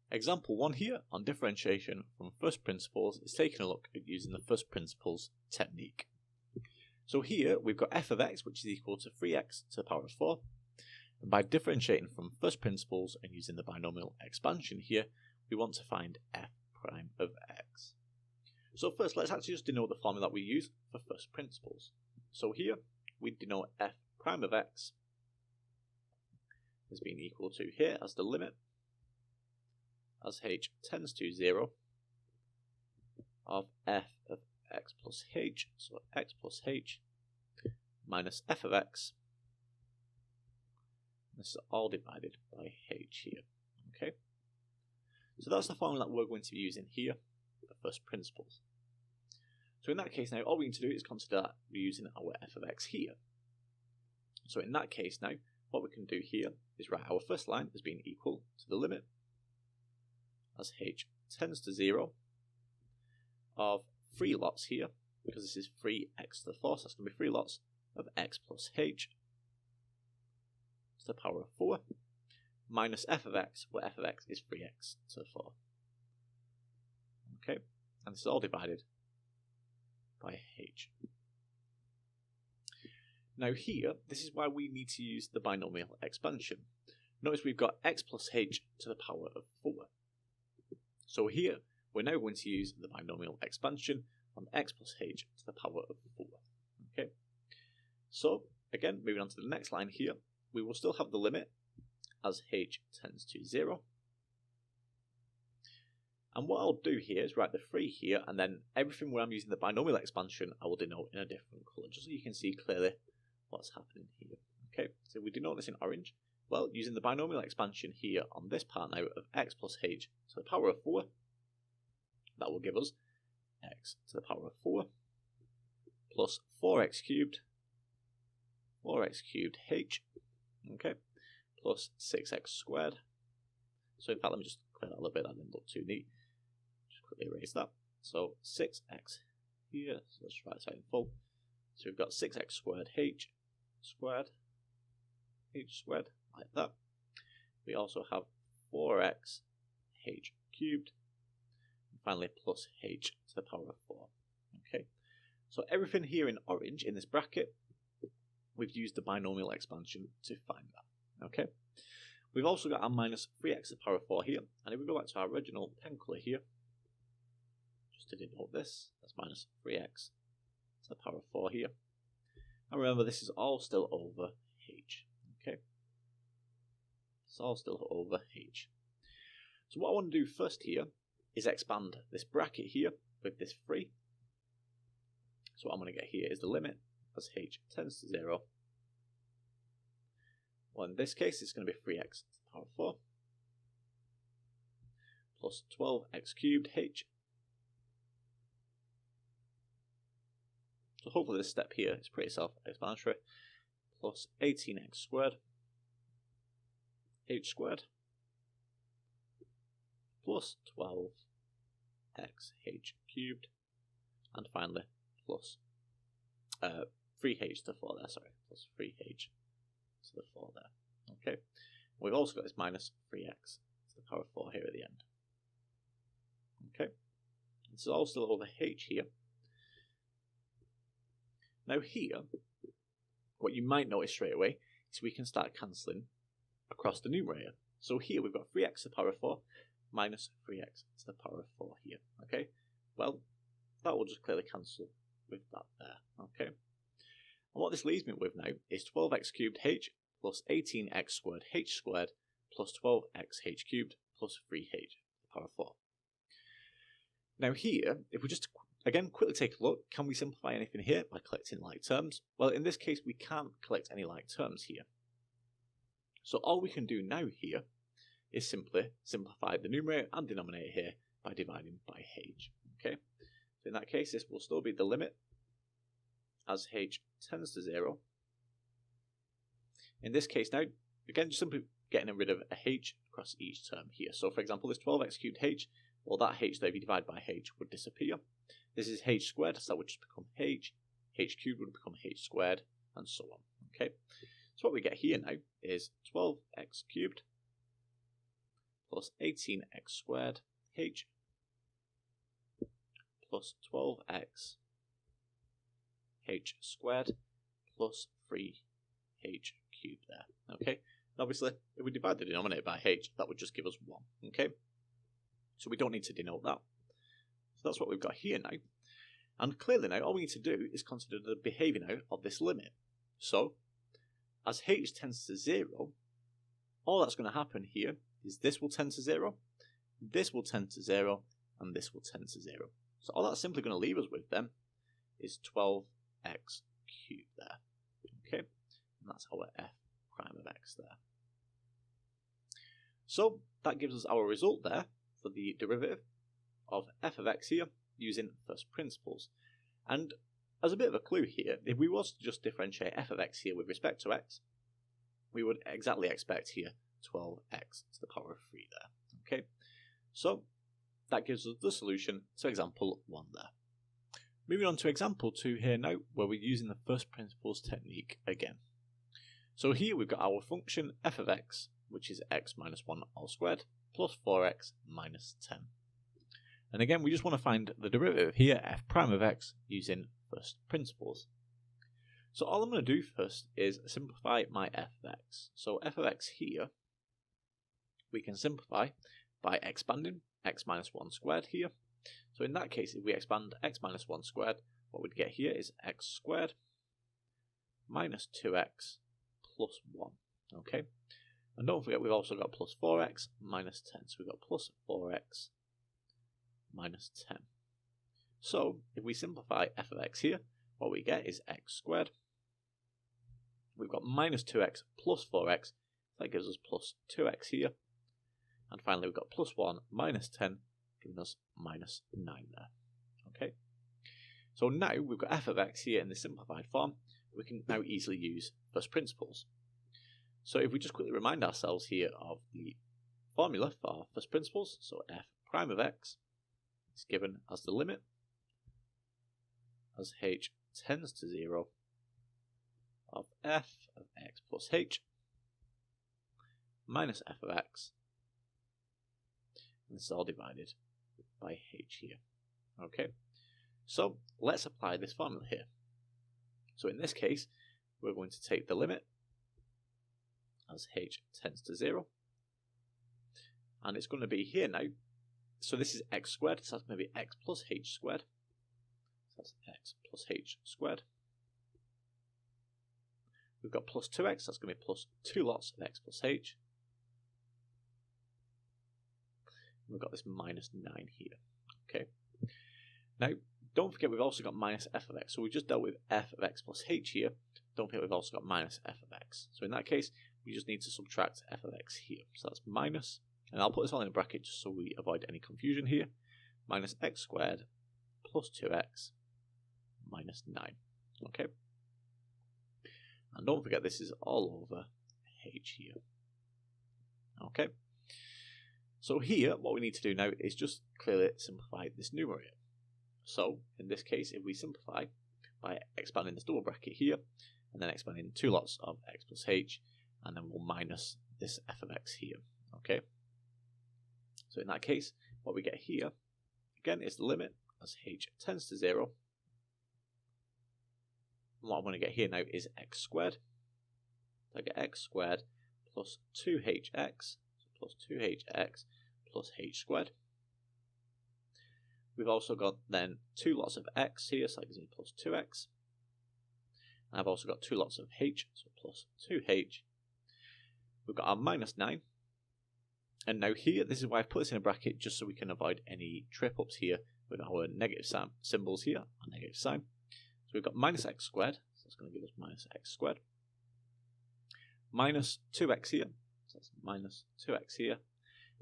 Example 1 here on differentiation from first principles is taking a look at using the first principles technique. So here we've got f of x, which is equal to 3x to the power of 4, and by differentiating from first principles and using the binomial expansion here, we want to find f prime of x. So first let's actually just denote the formula that we use for first principles. So here we denote f prime of x as being equal to here as the limit as h tends to 0 of f of x plus h, so x plus h minus f of x. This is all divided by h here. Okay, so that's the formula that we're going to be using here for first principles. So in that case now, all we need to do is consider that we're using our f of x here. So in that case now, what we can do here is write our first line as being equal to the limit as h tends to 0 of 3 lots here, because this is 3x to the 4, so that's going to be 3 lots of x plus h to the power of 4 minus f of x, where f of x is 3x to the 4. Okay, and this is all divided by h. Now here, this is why we need to use the binomial expansion. Notice we've got x plus h to the power of 4. So here, we're now going to use the binomial expansion on x plus h to the power of 4. Okay, so again, moving on to the next line here, we will still have the limit as h tends to 0. And what I'll do here is write the 3 here, and then everything where I'm using the binomial expansion, I will denote in a different colour, just so you can see clearly what's happening here. Okay, so we denote this in orange. Well, using the binomial expansion here on this part now of x plus h to the power of 4, that will give us x to the power of 4 plus 4x cubed h, okay, plus 6x squared. So in fact, let me just clear that a little bit, that didn't look too neat. Just quickly erase that. So 6x here, so let's write this out in full. So we've got 6x squared h squared, like that. We also have 4x h cubed, and finally plus h to the power of 4. Okay, so everything here in orange in this bracket, we've used the binomial expansion to find that. Okay, we've also got our minus 3x to the power of 4 here, and if we go back to our original pen colour here, just to denote this, that's minus 3x to the power of 4 here. And remember, this is all still over h. Okay, it's all still over h. So what I want to do first here is expand this bracket here with this 3. So what I'm going to get here is the limit as h tends to 0. Well, in this case, it's going to be 3x to the power of 4 plus 12x cubed h. So hopefully this step here is pretty self-explanatory, plus 18x squared h squared plus 12x h cubed, and finally plus 3h to the 4 there, sorry, plus 3h to the 4 there. Okay, we've also got this minus 3x to the power of 4 here at the end. Okay, this is all still over h here. Now here, what you might notice straight away is we can start cancelling across the numerator. So here we've got 3x to the power of 4 minus 3x to the power of 4 here. Okay, well, that will just clearly cancel with that there. Okay, and what this leaves me with now is 12x cubed h plus 18x squared h squared plus 12x h cubed plus 3h to the power of 4. Now here, if we just again quickly take a look, can we simplify anything here by collecting like terms? Well, in this case, we can't collect any like terms here. So all we can do now here is simply simplify the numerator and denominator here by dividing by h. Okay, so in that case, this will still be the limit as h tends to 0. In this case now, again, just simply getting rid of a h across each term here. So for example, this 12x cubed h, well, that h there, if you divide by h, would disappear. This is h squared, so that would just become h cubed would become h squared, and so on. Okay, so what we get here now is 12x cubed plus 18x squared h plus 12x h squared plus 3h cubed there. Okay, and obviously if we divide the denominator by h, that would just give us 1. Okay, so we don't need to denote that. So that's what we've got here now. And clearly now all we need to do is consider the behaviour now of this limit. So as h tends to 0, all that's going to happen here is this will tend to 0, this will tend to 0, and this will tend to 0. So all that's simply going to leave us with then is 12x cubed there. Okay, and that's our f prime of x there. So that gives us our result there for the derivative of f of x here using first principles. And as a bit of a clue here, if we was to just differentiate f of x here with respect to x, we would exactly expect here 12x to the power of 3 there. Okay, so that gives us the solution to example 1 there. Moving on to example 2 here now, where we're using the first principles technique again. So here we've got our function f of x, which is x minus 1 all squared, plus 4x minus 10. And again, we just want to find the derivative here, f prime of x, using first principles. So all I'm going to do first is simplify my f of x. So f of x here, we can simplify by expanding x minus 1 squared here. So in that case, if we expand x minus 1 squared, what we'd get here is x squared minus 2x plus 1. Okay, and don't forget we've also got plus 4x minus 10. So we've got plus 4x minus 10. So if we simplify f of x here, what we get is x squared. We've got minus 2x plus 4x. That gives us plus 2x here. And finally we've got plus 1 minus 10, giving us minus 9 there. Okay, so now we've got f of x here in the simplified form. We can now easily use first principles. So if we just quickly remind ourselves here of the formula for first principles, so f prime of x is given as the limit as h tends to 0 of f of x plus h minus f of x. And this is all divided by h here. Okay, so let's apply this formula here. So in this case, we're going to take the limit as h tends to 0, and it's going to be here now. So this is x squared, so that's going to be x plus h squared. So that's x plus h squared. We've got plus 2x, that's going to be plus 2 lots of x plus h. And we've got this minus 9 here. Okay. Now, don't forget we've also got minus f of x. So we just dealt with f of x plus h here. Don't forget we've also got minus f of x. So in that case, we just need to subtract f of x here. So that's minus, and I'll put this all in a bracket just so we avoid any confusion here, minus x squared plus 2x minus 9. Okay. And don't forget this is all over h here. Okay. So here, what we need to do now is just clearly simplify this numerator. So in this case, if we simplify by expanding this double bracket here, and then expanding 2 lots of x plus h, and then we'll minus this f of x here. Okay. So in that case, what we get here, again, is the limit as h tends to 0. And what I'm going to get here now is x squared. So I get x squared plus 2hx, so plus 2hx plus h squared. We've also got then 2 lots of x here, so that gives me plus 2x. And I've also got 2 lots of h, so plus 2h. We've got our minus 9. And now here, this is why I've put this in a bracket, just so we can avoid any trip-ups here with our negative symbols here, our negative sign. So we've got minus x squared, so that's going to give us minus x squared. Minus 2x here, so that's minus 2x here.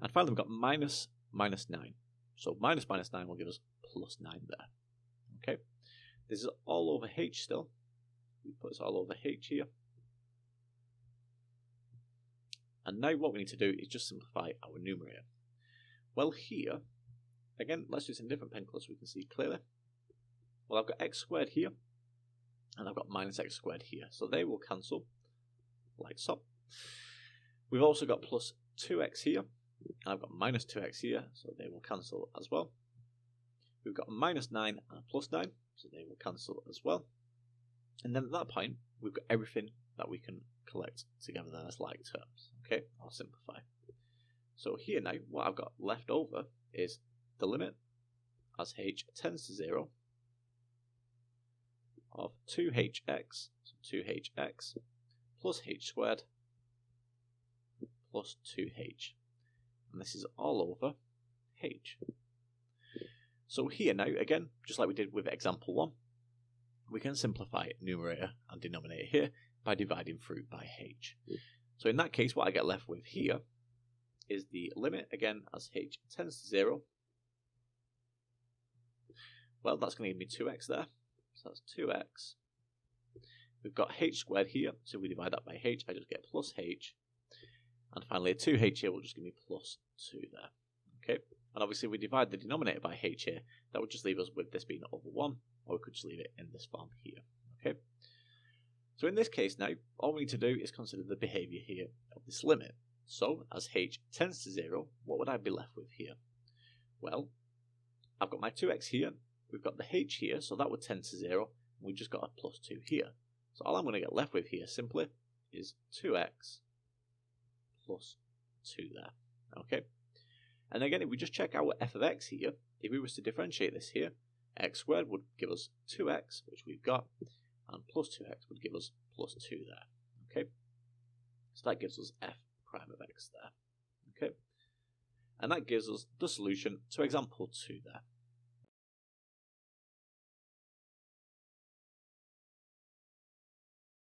And finally we've got minus 9. So minus 9 will give us plus 9 there. Okay, this is all over h still. We put this all over h here. And now what we need to do is just simplify our numerator. Well here, again, let's do this in different pen colors so we can see clearly. Well, I've got x squared here, and I've got minus x squared here. So they will cancel like so. We've also got plus 2x here, And I've got minus 2x here, so they will cancel as well. We've got a minus 9 and a plus 9, so they will cancel as well. And then at that point, we've got everything that we can collect together there as like terms. Okay, I'll simplify. So here now, what I've got left over is the limit as h tends to 0 of 2hx, so 2hx plus h squared plus 2h. And this is all over h. So here now, again, just like we did with example 1, we can simplify numerator and denominator here by dividing through by h. So in that case, what I get left with here is the limit, again, as h tends to 0. Well, that's going to give me 2x there. So that's 2x. We've got h squared here, so if we divide that by h, I just get plus h. And finally, a 2h here will just give me plus 2 there. Okay, and obviously, if we divide the denominator by h here, that would just leave us with this being over 1, or we could just leave it in this form here. Okay, so in this case now, all we need to do is consider the behaviour here of this limit. So, as h tends to 0, what would I be left with here? Well, I've got my 2x here, we've got the h here, so that would tend to 0, and we've just got a plus 2 here. So all I'm going to get left with here simply is 2x plus 2 there. Okay, and again, if we just check our f of x here, if we was to differentiate this here, x squared would give us 2x, which we've got, and plus 2x would give us plus 2 there. Okay, so that gives us f prime of x there. Okay, and that gives us the solution to example 2 there.